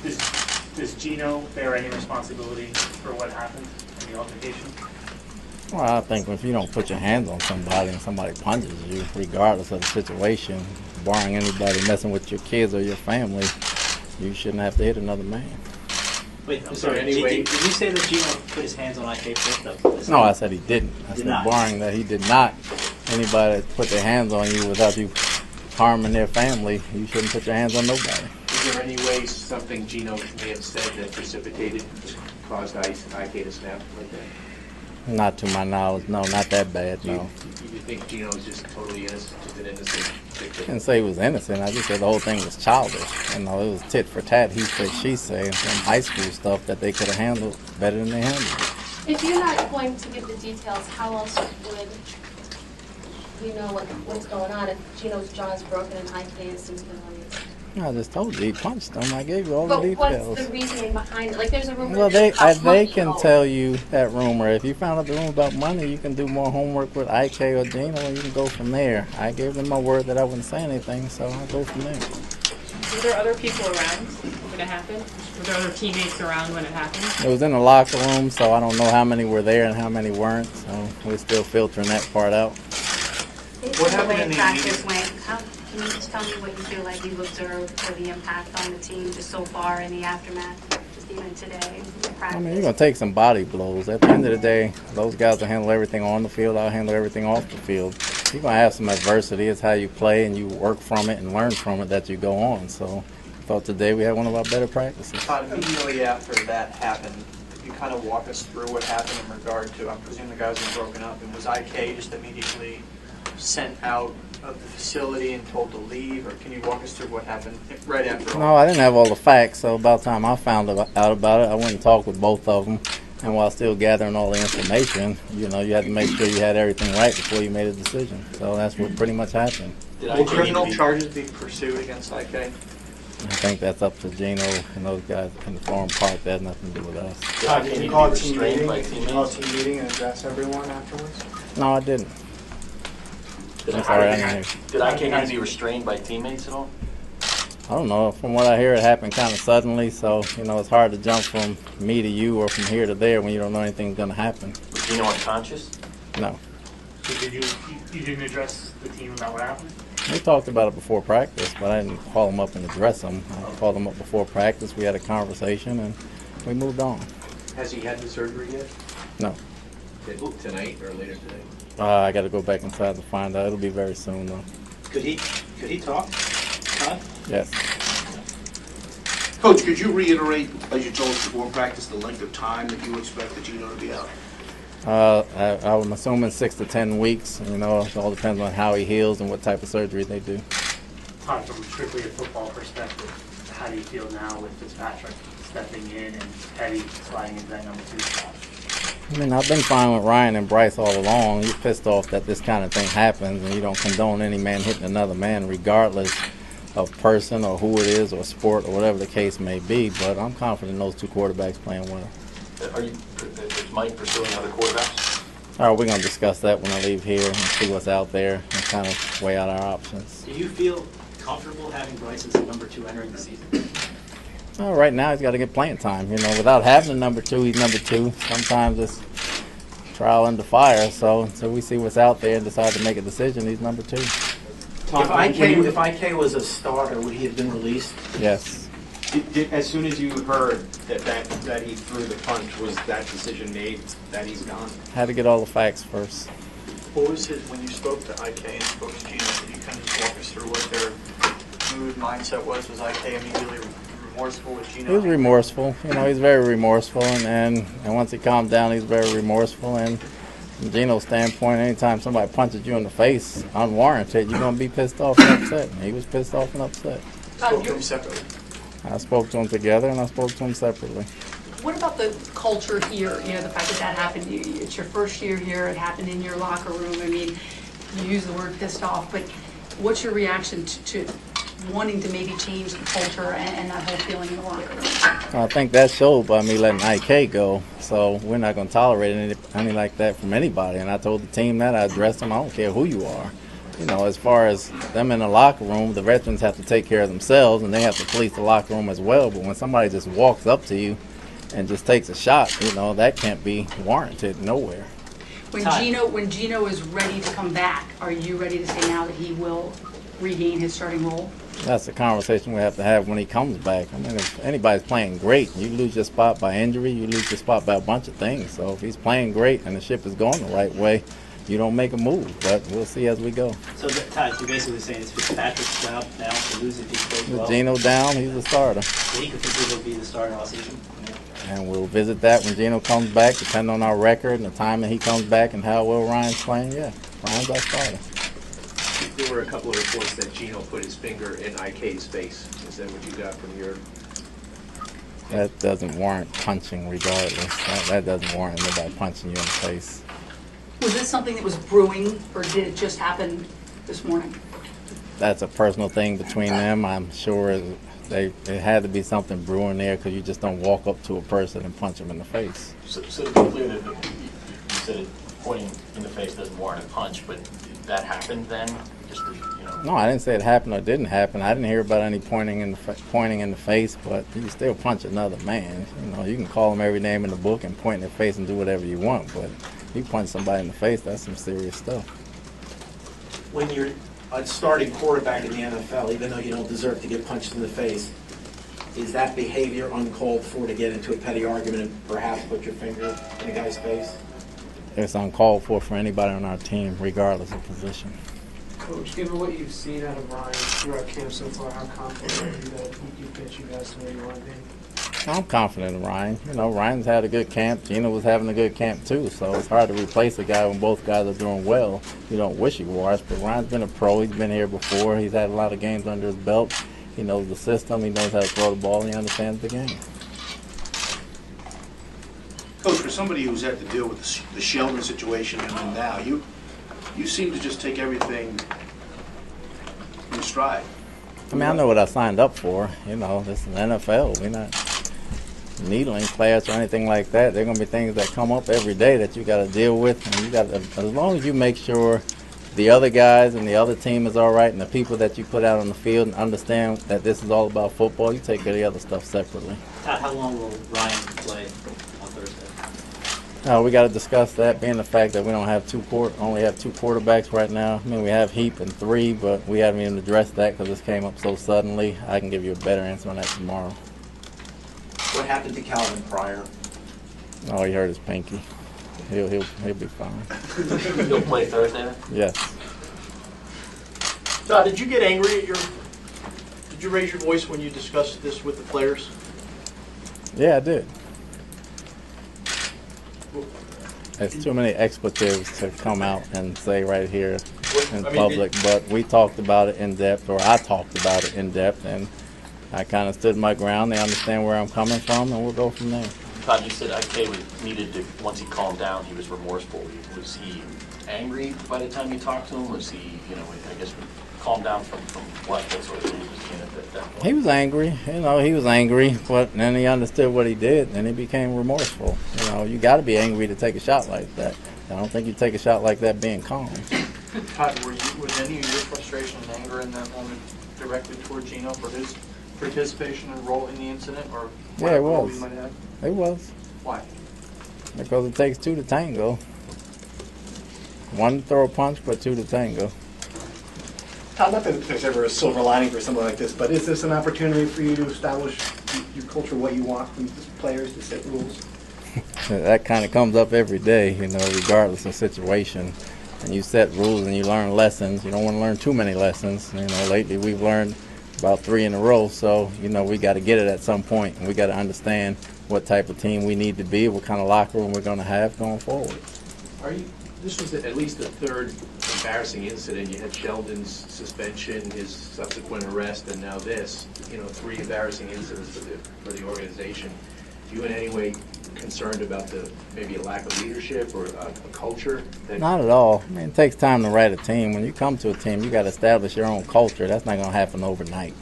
Does Gino bear any responsibility for what happened in the altercation? Well, I think if you don't put your hands on somebody and somebody punches you, regardless of the situation, barring anybody messing with your kids or your family, you shouldn't have to hit another man. Wait, I'm sorry. Did you say that Gino put his hands on IK first? No, I said he didn't. I said barring that he did not. Anybody that put their hands on you without you harming their family, you shouldn't put your hands on nobody. Is there any way something Gino may have said that precipitated, caused IK to snap like that? Not to my knowledge, no, not that bad, no. You think Gino was just totally innocent, just an innocent victim? I didn't say he was innocent. I just said the whole thing was childish. You know, it was tit for tat, he said, she said, and some high school stuff that they could have handled better than they handled. If you're not going to give the details, how else would we know what's going on if Gino's jaw is broken and IK is significantly? I just told you, he punched him. I gave you all But the details. what's the reasoning behind it? Like, there's a rumor. Well, they can tell you that rumor. If you found out the rumor about money, you can do more homework with IK or Gino, and you can go from there. I gave them my word that I wouldn't say anything, so I'll go from there. Were there other people around when it happened? Were there other teammates around when it happened? It was in the locker room, so I don't know how many were there and how many weren't, so we're still filtering that part out. What happened in practice went? Can you just tell me what you feel like you've observed for the impact on the team just so far in the aftermath, just even today? I mean, you're going to take some body blows. At the end of the day, those guys will handle everything on the field. I'll handle everything off the field. You're going to have some adversity. It's how you play and you work from it and learn from it that you go on. So I thought today we had one of our better practices. Todd, immediately after that happened, could you kind of walk us through what happened in regard to, I presume the guys were broken up, and was IK just immediately sent out of the facility and told to leave, or can you walk us through what happened right after all? No, I didn't have all the facts, so about the time I found out about it, I went and talked with both of them, and while still gathering all the information, you know, you had to make sure you had everything right before you made a decision. So that's what pretty much happened. Will criminal charges be pursued against IK? I think that's up to Gino and those guys in the forum park. That has nothing to do with us. Todd, did you call a team meeting? Did you call a team meeting and address everyone afterwards? No, I didn't. Did IK need to be restrained by teammates at all? I don't know. From what I hear, it happened kind of suddenly, so, you know, it's hard to jump from me to you or from here to there when you don't know anything's going to happen. Was Gino unconscious? No. So you didn't address the team about what happened? We talked about it before practice, but I didn't call him up and address him. I called him up before practice. We had a conversation, and we moved on. Has he had the surgery yet? No. Tonight or later today? I got to go back inside to find out. It'll be very soon, though. Could he talk, Todd? Yes. Coach, could you reiterate, as you told us before practice, the length of time that you expect the Gino to be out? I'm assuming 6 to 10 weeks. You know, it all depends on how he heals and what type of surgery they do. Todd, from strictly a football perspective, how do you feel now with Fitzpatrick stepping in and Petty sliding into that number 2 spot? I mean, I've been fine with Ryan and Bryce all along. You're pissed off that this kind of thing happens, and you don't condone any man hitting another man, regardless of person or who it is or sport or whatever the case may be. But I'm confident those 2 quarterbacks playing well. Is Mike pursuing other quarterbacks? All right, we're going to discuss that when I leave here and see what's out there and kind of weigh out our options. Do you feel comfortable having Bryce as the number 2 entering the season? Well, right now he's got to get playing time. You know, without having a number 2, he's number 2. Sometimes it's trial under fire. So until we see what's out there and decide to make a decision, he's number 2. If IK was a starter, would he have been released? Yes. As soon as you heard that he threw the punch, was that decision made that he's gone? Had to get all the facts first. What was it when you spoke to IK and spoke to Gino? Could you kind of just walk us through what their mood, mindset was? Was IK immediately remorseful with Gino? He was remorseful. You know, he's very remorseful, and once he calmed down, he's very remorseful. And from Gino's standpoint, anytime somebody punches you in the face unwarranted, you're going to be pissed off and upset. And he was pissed off and upset. Spoke to him separately. I spoke to him together, and I spoke to him separately. What about the culture here? You know, the fact that happened, it's your first year here, it happened in your locker room. I mean, you use the word pissed off, but what's your reaction to wanting to maybe change the culture and that whole feeling in the locker room? I think that showed by me letting IK go. So we're not going to tolerate anything like that from anybody. And I told the team that. I addressed them. I don't care who you are. you know, as far as them in the locker room, the veterans have to take care of themselves, and they have to police the locker room as well. But when somebody just walks up to you and just takes a shot, you know, that can't be warranted nowhere. When Gino is ready to come back, are you ready to say now that he will regain his starting role? That's a conversation we have to have when he comes back. I mean, if anybody's playing great, you lose your spot by injury, you lose your spot by a bunch of things. So if he's playing great and the ship is going the right way, you don't make a move. But we'll see as we go. So, Todd, you're basically saying it's Fitzpatrick's job now to lose if he plays well? With Gino down, he's a starter. So he could potentially be the starter all season? And we'll visit that when Gino comes back, depending on our record and the time that he comes back and how well Ryan's playing. Yeah, Ryan's our starter. There were a couple of reports that Gino put his finger in IK's face. Is that what you got from your... That doesn't warrant punching regardless. That doesn't warrant nobody punching you in the face. Was this something that was brewing, or did it just happen this morning? That's a personal thing between them. I'm sure it had to be something brewing there, because you just don't walk up to a person and punch them in the face. So to be clear, that you said pointing in the face doesn't warrant a punch, but that happened then? Just to, you know. No, I didn't say it happened or didn't happen. I didn't hear about any pointing in the face, but you still punch another man. You know, you can call them every name in the book and point in their face and do whatever you want, but if you punch somebody in the face, that's some serious stuff. When you're a starting quarterback in the NFL, even though you don't deserve to get punched in the face, is that behavior uncalled for to get into a petty argument and perhaps put your finger in a guy's face? It's uncalled for anybody on our team, regardless of position. Coach, given what you've seen out of Ryan throughout camp so far, how confident are you that he can get you guys to where you want to be? I'm confident in Ryan. You know, Ryan's had a good camp. Gino was having a good camp too, so it's hard to replace a guy when both guys are doing well. You don't wish he was, but Ryan's been a pro. He's been here before. He's had a lot of games under his belt. He knows the system. He knows how to throw the ball. And he understands the game. Coach, for somebody who's had to deal with the Sheldon situation and then now, you seem to just take everything in stride. I mean, I know what I signed up for. You know, this is the NFL. We're not needling class or anything like that. There are going to be things that come up every day that you got to deal with, and you got to, as long as you make sure the other guys and the other team is all right, and the people that you put out on the field and understand that this is all about football, you take care of the other stuff separately. Todd, how long will Ryan play on Thursday? We got to discuss that, being the fact that we don't have only have two quarterbacks right now. I mean, we have Heap and 3, but we haven't even addressed that because this came up so suddenly. I can give you a better answer on that tomorrow. What happened to Calvin Pryor? Oh, he hurt his pinky. He'll be fine. He'll play Thursday then? Yes. Todd, did you get angry at did you raise your voice when you discussed this with the players? Yeah, I did. There's too many expletives to come out and say right here in public, but we talked about it in depth, or I talked about it in depth, and I kind of stood my ground. They understand where I'm coming from, and we'll go from there. Todd, you said IK needed to, once he calmed down, he was remorseful. Was he angry by the time you talked to him? Was he, you know, I guess, calmed down from what sort of thing was he in at that point? He was angry. You know, he was angry, but then he understood what he did, and he became remorseful. You know, you got to be angry to take a shot like that. I don't think you take a shot like that being calm. Todd, was any of your frustration and anger in that moment directly toward Gino for his participation and role in the incident, or Yeah, it role was. he might have? It was. Why? Because it takes 2 to tango. 1 to throw a punch, but 2 to tango. Todd, not that there's ever a silver lining for something like this, but is this an opportunity for you to establish your culture, what you want from the players, to set rules? That kind of comes up every day, you know, regardless of situation. And you set rules and you learn lessons. You don't want to learn too many lessons. You know, lately we've learned about 3 in a row, so, you know, we got to get it at some point, and we got to understand what type of team we need to be, what kind of locker room we're going to have going forward. This was at least the 3rd embarrassing incident. You had Sheldon's suspension, his subsequent arrest, and now this. You know, 3 embarrassing incidents for the organization. Do you in any way concerned about maybe a lack of leadership or a culture? Not at all. I mean, it takes time to write a team. When you come to a team, you got to establish your own culture. That's not going to happen overnight.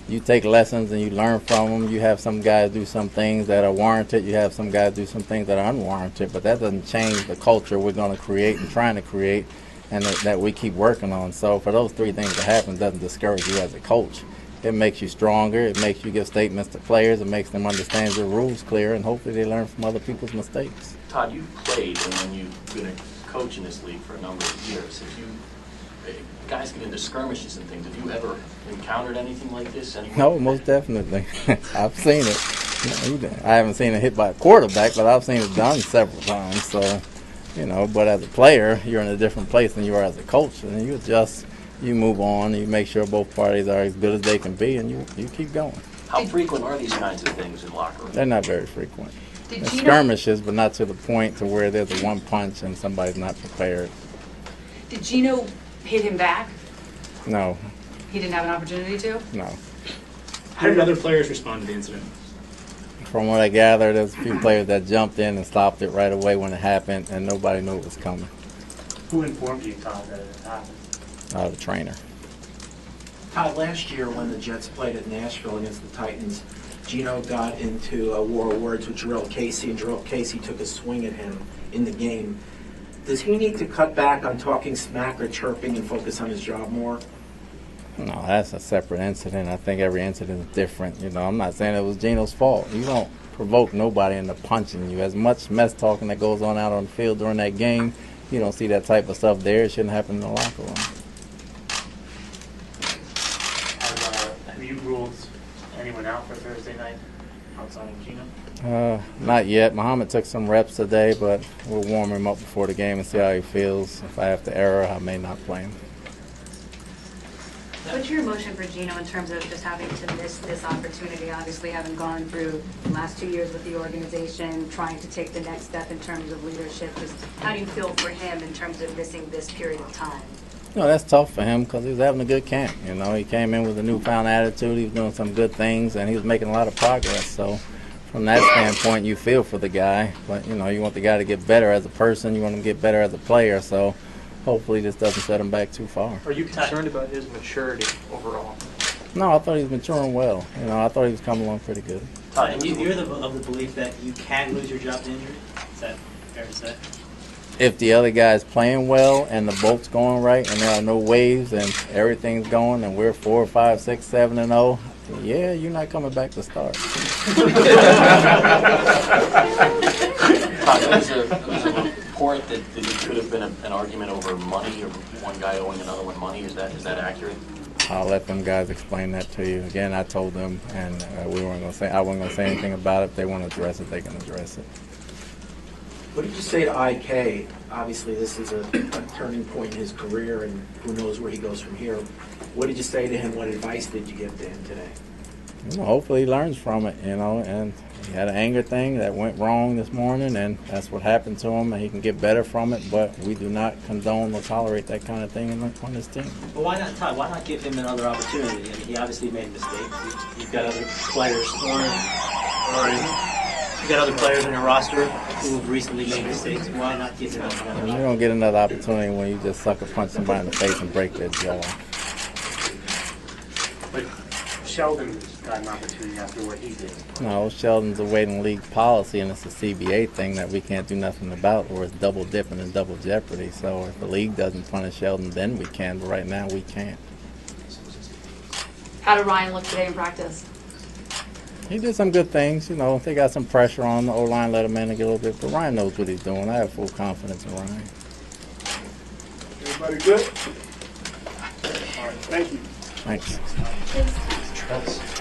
You take lessons and you learn from them. You have some guys do some things that are warranted. You have some guys do some things that are unwarranted. But that doesn't change the culture we're going to create and trying to create and that we keep working on. So for those three things to happen, it doesn't discourage you as a coach. It makes you stronger. It makes you give statements to players. It makes them understand your rules clear, and hopefully they learn from other people's mistakes. Todd, you've played, and then you've been a coach in this league for a number of years. Guys get into skirmishes and things. Have you ever encountered anything like this? No, most definitely. I've seen it. I haven't seen it hit by a quarterback, but I've seen it done several times. So, but as a player, you're in a different place than you are as a coach, and you adjust. You move on, you make sure both parties are as good as they can be, and you keep going. How frequent are these kinds of things in locker rooms? They're not very frequent. They're skirmishes, but not to the point to where there's a one punch and somebody's not prepared. Did Gino hit him back? No. He didn't have an opportunity to? No. How did other players respond to the incident? From what I gathered, there's a few players that jumped in and stopped it right away when it happened, and nobody knew it was coming. Who informed you, Todd, that it happened? The trainer. Todd, last year when the Jets played at Nashville against the Titans, Gino got into a war of words with Jarrell Casey, and Jarrell Casey took a swing at him in the game. Does he need to cut back on talking smack or chirping and focus on his job more? No, that's a separate incident. I think every incident is different. I'm not saying it was Gino's fault. You don't provoke nobody into punching you. As much mess talking that goes on out on the field during that game, you don't see that type of stuff there. It shouldn't happen in the locker room. Have you ruled anyone out for Thursday night outside of Gino? Not yet. Muhammad took some reps today, but we'll warm him up before the game and see how he feels. If I have to error, I may not play him. What's your emotion for Gino in terms of just having to miss this opportunity, obviously having gone through the last 2 years with the organization, trying to take the next step in terms of leadership? Just how do you feel for him in terms of missing this period of time? That's tough for him because he was having a good camp. He came in with a newfound attitude. He was doing some good things, and he was making a lot of progress. So from that standpoint, you feel for the guy. But, you want the guy to get better as a person. You want him to get better as a player. So hopefully this doesn't set him back too far. Are you concerned about his maturity overall? No, I thought he was maturing well. I thought he was coming along pretty good. And you're of the belief that you can lose your job to injury? Is that fair to say? If the other guy's playing well and the boat's going right and there are no waves and everything's going and we're 4, 5, 6, 7 and 0, yeah, you're not coming back to start. Todd, there was a report that it could have been an argument over money, or one guy owing another one money. Is that accurate? I'll let them guys explain that to you. Again, I told them, and I wasn't going to say anything about it. If they want to address it, they can address it. What did you say to IK? Obviously, this is a turning point in his career, and who knows where he goes from here. What did you say to him? What advice did you give to him today? Hopefully he learns from it, and he had an anger thing that went wrong this morning, and that's what happened to him, and he can get better from it, but we do not condone or tolerate that kind of thing on this team. Well, why not, Todd? Why not give him another opportunity? He obviously made mistakes. You've got other players you've got other players on your roster who have recently made mistakes. Why not give him another opportunity? You don't get another opportunity when you just sucker punch somebody in the face and break their jaw. But Sheldon got an opportunity after what he did. No, Sheldon's a waiting league policy, and it's a CBA thing that we can't do nothing about, or it's double dipping and double jeopardy. So if the league doesn't punish Sheldon, then we can, but right now we can't. How did Ryan look today in practice? He did some good things. They got some pressure on the O-line, let him in and get a little bit, but Ryan knows what he's doing. I have full confidence in Ryan. Everybody good? All right, thank you. Thanks. Thanks.